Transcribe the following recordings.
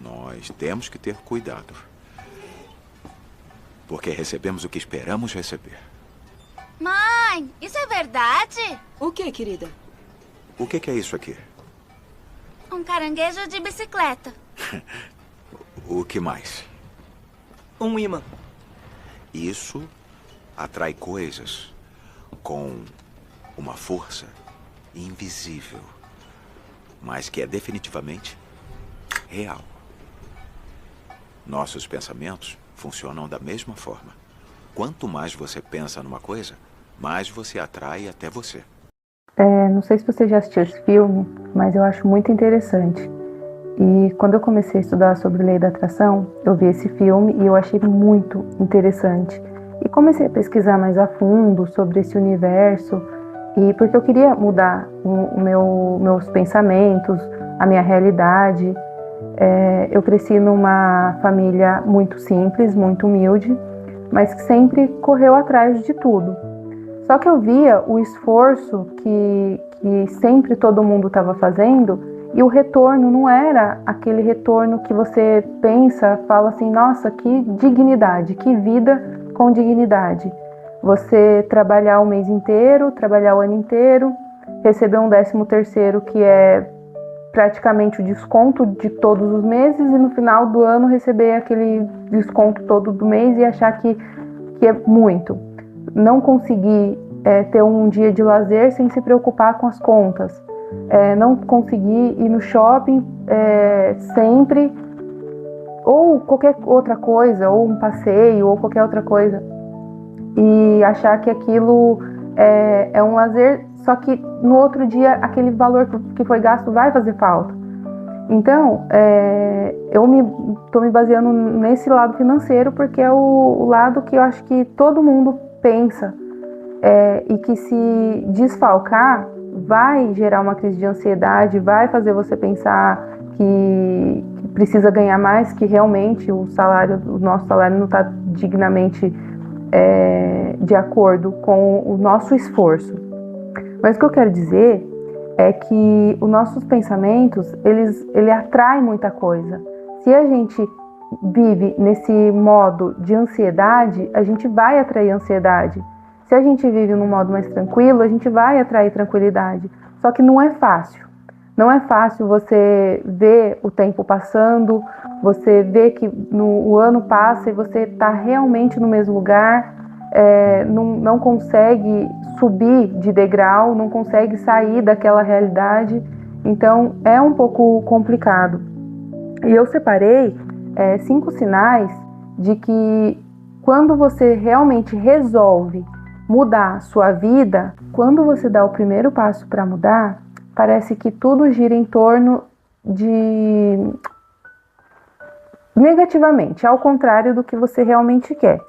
Nós temos que ter cuidado. Porque recebemos o que esperamos receber. Mãe, isso é verdade? O que, querida? O que é isso aqui? Um caranguejo de bicicleta. O que mais? Um imã. Isso atrai coisas com uma força invisível, mas que é definitivamente real. Nossos pensamentos funcionam da mesma forma. Quanto mais você pensa numa coisa, mais você atrai até você. Não sei se você já assistiu esse filme, mas eu acho muito interessante. E quando eu comecei a estudar sobre lei da atração, eu vi esse filme e eu achei muito interessante. E comecei a pesquisar mais a fundo sobre esse universo, e porque eu queria mudar meus pensamentos, a minha realidade. Eu cresci numa família muito simples, muito humilde, mas que sempre correu atrás de tudo. Só que eu via o esforço que sempre todo mundo estava fazendo, e o retorno não era aquele retorno que você pensa, fala assim, nossa, que dignidade, que vida com dignidade. Você trabalhar o mês inteiro, trabalhar o ano inteiro, receber um 13º que é praticamente o desconto de todos os meses, e no final do ano receber aquele desconto todo do mês e achar que é muito. Não conseguir ter um dia de lazer sem se preocupar com as contas. Não conseguir ir no shopping sempre, ou qualquer outra coisa, ou um passeio, ou qualquer outra coisa, e achar que aquilo é um lazer, só que no outro dia aquele valor que foi gasto vai fazer falta. Então, eu estou me baseando nesse lado financeiro, porque é o lado que eu acho que todo mundo pensa, e que se desfalcar vai gerar uma crise de ansiedade, vai fazer você pensar que precisa ganhar mais, que realmente o nosso salário não está dignamente de acordo com o nosso esforço. Mas o que eu quero dizer é que os nossos pensamentos, ele atrai muita coisa. Se a gente vive nesse modo de ansiedade, a gente vai atrair ansiedade. Se a gente vive num modo mais tranquilo, a gente vai atrair tranquilidade. Só que não é fácil. Não é fácil você ver o tempo passando, você ver que o ano passa e você está realmente no mesmo lugar, não consegue subir de degrau, não consegue sair daquela realidade. Então, é um pouco complicado. E eu separei 5 sinais de que quando você realmente resolve mudar a sua vida, quando você dá o primeiro passo para mudar, parece que tudo gira em torno de negativamente, ao contrário do que você realmente quer.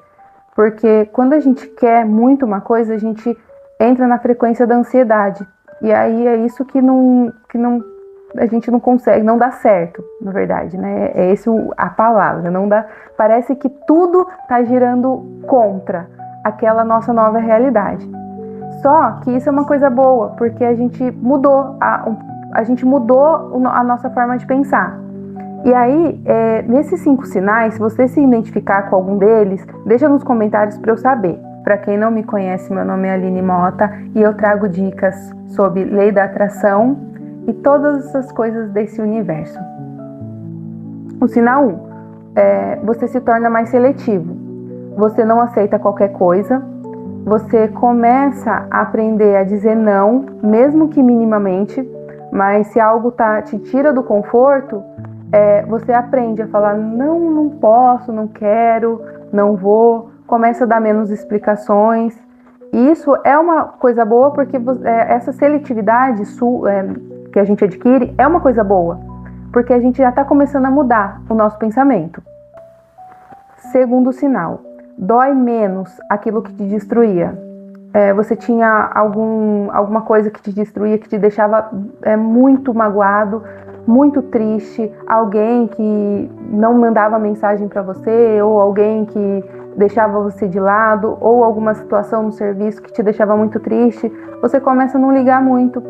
Porque quando a gente quer muito uma coisa, a gente entra na frequência da ansiedade. E aí é isso que a gente não consegue, não dá certo, na verdade, né? É essa a palavra, não dá. Parece que tudo está girando contra aquela nossa nova realidade. Só que isso é uma coisa boa, porque a gente mudou a nossa forma de pensar. E aí, nesses 5 sinais, se você se identificar com algum deles, deixa nos comentários para eu saber. Para quem não me conhece, meu nome é Aline Mota e eu trago dicas sobre lei da atração e todas essas coisas desse universo. O sinal 1, você se torna mais seletivo. Você não aceita qualquer coisa, você começa a aprender a dizer não, mesmo que minimamente, mas se algo te tira do conforto, você aprende a falar não posso, não quero, não vou, começa a dar menos explicações. E isso é uma coisa boa, porque essa seletividade que a gente adquire é uma coisa boa, porque a gente já está começando a mudar o nosso pensamento. Segundo sinal, dói menos aquilo que te destruía. Você tinha alguma coisa que te destruía, que te deixava muito magoado, muito triste, alguém que não mandava mensagem para você, ou alguém que deixava você de lado, ou alguma situação no serviço que te deixava muito triste, você começa a não ligar muito.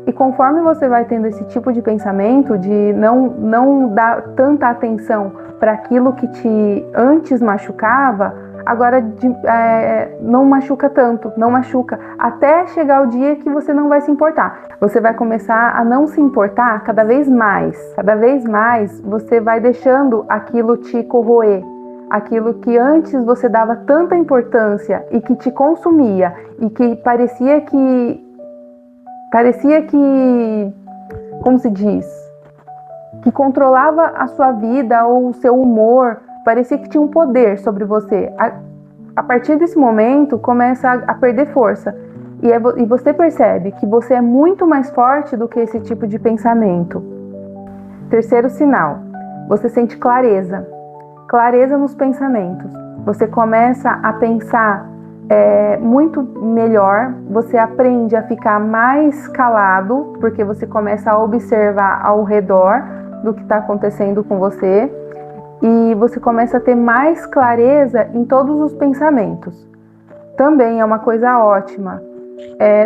E conforme você vai tendo esse tipo de pensamento, de não dar tanta atenção para aquilo que te antes machucava, agora não machuca tanto, não machuca, até chegar o dia que você não vai se importar. Você vai começar a não se importar cada vez mais. Cada vez mais você vai deixando aquilo te corroer. Aquilo que antes você dava tanta importância e que te consumia e que parecia que, como se diz, que controlava a sua vida ou o seu humor, parecia que tinha um poder sobre você. A partir desse momento começa a perder força e você percebe que você é muito mais forte do que esse tipo de pensamento. Terceiro sinal, você sente clareza. Clareza nos pensamentos. Você começa a pensar muito melhor, você aprende a ficar mais calado, porque você começa a observar ao redor do que está acontecendo com você e você começa a ter mais clareza em todos os pensamentos. Também é uma coisa ótima.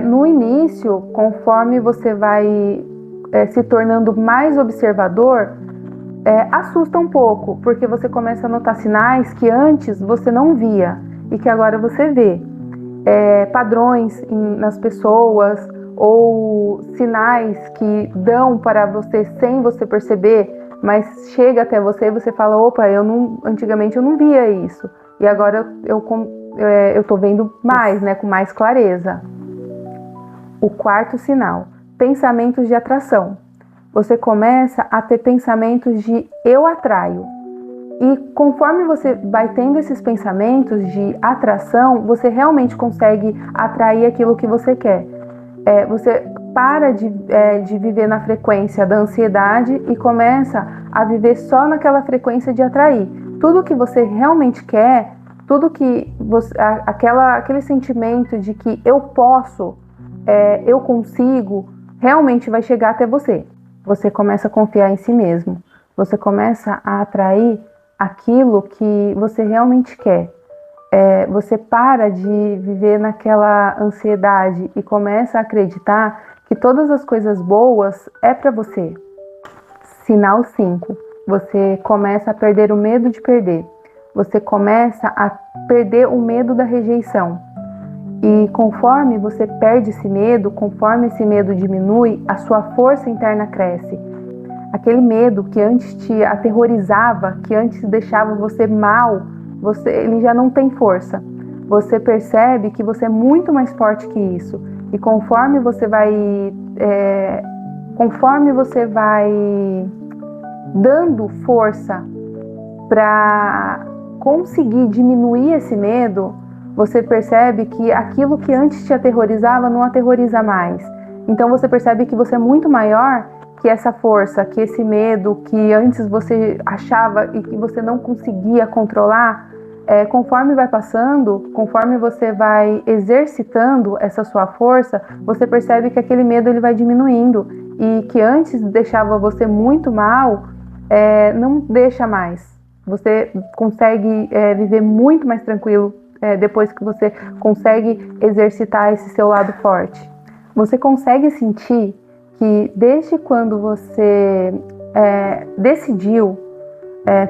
No início, conforme você vai se tornando mais observador, assusta um pouco, porque você começa a notar sinais que antes você não via e que agora você vê. Padrões nas pessoas ou sinais que dão para você sem você perceber, mas chega até você e você fala, opa, antigamente eu não via isso e agora eu tô vendo mais, né, com mais clareza. O quarto sinal, pensamentos de atração. Você começa a ter pensamentos de eu atraio. E conforme você vai tendo esses pensamentos de atração, você realmente consegue atrair aquilo que você quer. Você para de viver na frequência da ansiedade e começa a viver só naquela frequência de atrair. Tudo que você realmente quer, tudo que aquele sentimento de que eu posso, eu consigo, realmente vai chegar até você. Você começa a confiar em si mesmo. Você começa a atrair aquilo que você realmente quer. Você para de viver naquela ansiedade e começa a acreditar que todas as coisas boas é para você. Sinal 5. Você começa a perder o medo de perder. Você começa a perder o medo da rejeição. E conforme você perde esse medo, conforme esse medo diminui, a sua força interna cresce. Aquele medo que antes te aterrorizava, que antes deixava você mal, ele já não tem força. Você percebe que você é muito mais forte que isso. E conforme você vai dando força para conseguir diminuir esse medo, você percebe que aquilo que antes te aterrorizava não aterroriza mais. Então você percebe que você é muito maior que essa força, que esse medo que antes você achava e que você não conseguia controlar. Conforme vai passando, conforme você vai exercitando essa sua força, você percebe que aquele medo ele vai diminuindo e que antes deixava você muito mal, não deixa mais. Você consegue viver muito mais tranquilo depois que você consegue exercitar esse seu lado forte. Você consegue sentir que desde quando você decidiu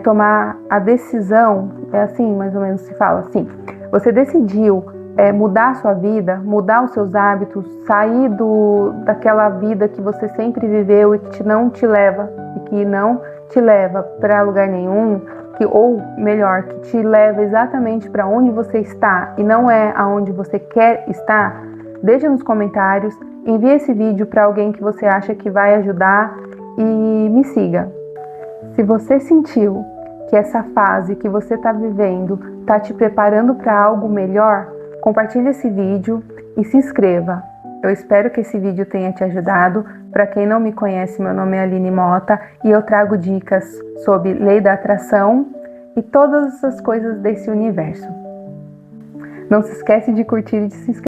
tomar a decisão, assim mais ou menos se fala assim, você decidiu mudar a sua vida, mudar os seus hábitos, sair daquela vida que você sempre viveu e que não te leva para lugar nenhum, ou melhor, que te leva exatamente para onde você está e não é aonde você quer estar, deixa nos comentários, envie esse vídeo para alguém que você acha que vai ajudar e me siga. Se você sentiu que essa fase que você está vivendo está te preparando para algo melhor, compartilhe esse vídeo e se inscreva. Eu espero que esse vídeo tenha te ajudado. Para quem não me conhece, meu nome é Aline Mota e eu trago dicas sobre lei da atração e todas essas coisas desse universo. Não se esquece de curtir e de se inscrever.